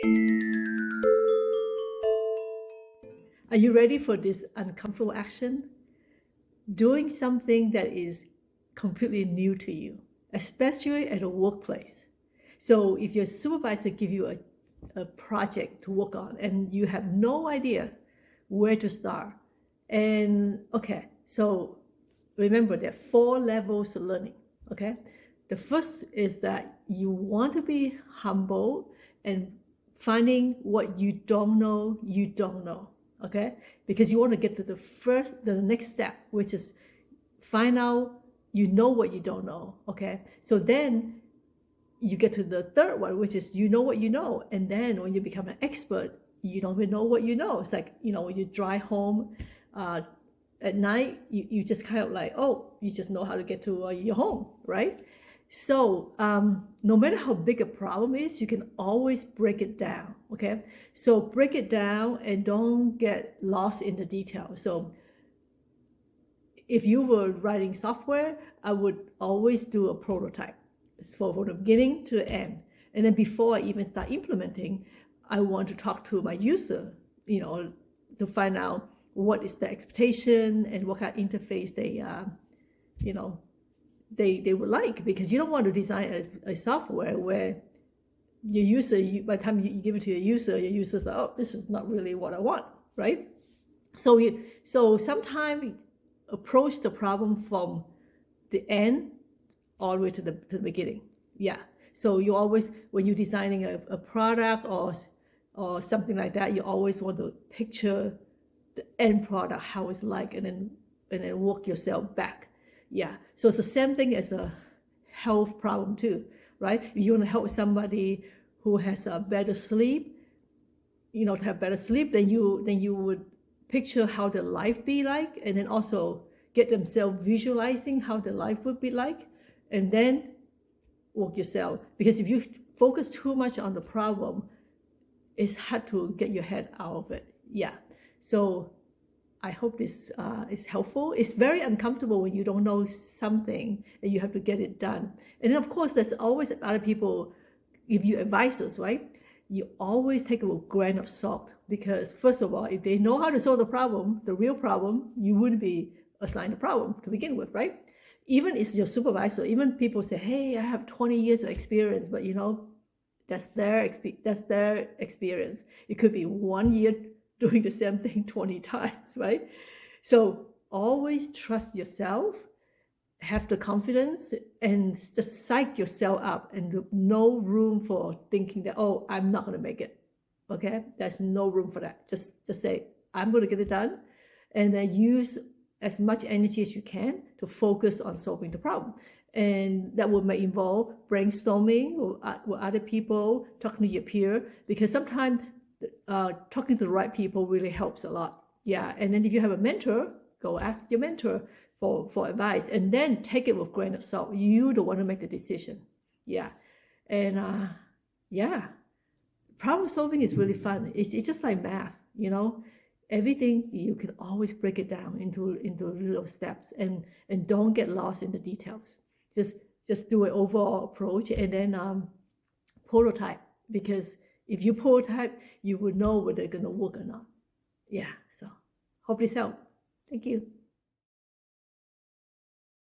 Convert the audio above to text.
Are you ready for this uncomfortable action? Doing something that is completely new to you, especially at a workplace. So if your supervisor give you a project to work on and you have no idea where to start, and okay, so remember there are 4 levels of learning, okay? The first is that you want to be humble and finding what you don't know, okay? Because you want to get to the next step, which is find out you know what you don't know, okay? So then you get to the third one, which is you know what you know. And then when you become an expert, you don't even know what you know. It's like, when you drive home at night, you just kind of like, oh, you just know how to get to your home, right? So no matter how big a problem is, you can always break it down, okay? So break it down and don't get lost in the details. So if you were writing software, I would always do a prototype from the beginning to the end. And then before I even start implementing, I want to talk to my user, to find out what is the expectation and what kind of interface they would like, because you don't want to design a software where your user, by the time you give it to your user's like, oh, this is not really what I want, right? So sometimes approach the problem from the end all the way to the beginning. Yeah. So you always, when you're designing a product or something like that, you always want to picture the end product, how it's like, and then work yourself back. Yeah. So it's the same thing as a health problem too, right? If you want to help somebody who has a better sleep, to have better sleep, then you would picture how the life be like, and then also get themselves visualizing how the life would be like, and then work yourself. Because if you focus too much on the problem, it's hard to get your head out of it. Yeah. So I hope this is helpful. It's very uncomfortable when you don't know something and you have to get it done. And then of course, there's always other people give you advices, right? You always take it with a grain of salt, because first of all, if they know how to solve the problem, the real problem, you wouldn't be assigned a problem to begin with, right? Even if it's your supervisor, even people say, hey, I have 20 years of experience, but that's their experience. It could be 1 year doing the same thing 20 times, right? So always trust yourself, have the confidence, and just psych yourself up, and no room for thinking that, oh, I'm not going to make it. Okay? There's no room for that. Just say, I'm going to get it done, and then use as much energy as you can to focus on solving the problem. And that may involve brainstorming with other people, talking to your peer, because sometimes talking to the right people really helps a lot. Yeah. And then if you have a mentor, go ask your mentor for advice, and then take it with a grain of salt. You don't want to make the decision. Yeah. And yeah, problem solving is really fun. It's just like math, everything, you can always break it down into little steps, and don't get lost in the details. Just do an overall approach, and then prototype, because if you prototype, you will know whether they're going to work or not. Yeah. So hope this helped. Thank you.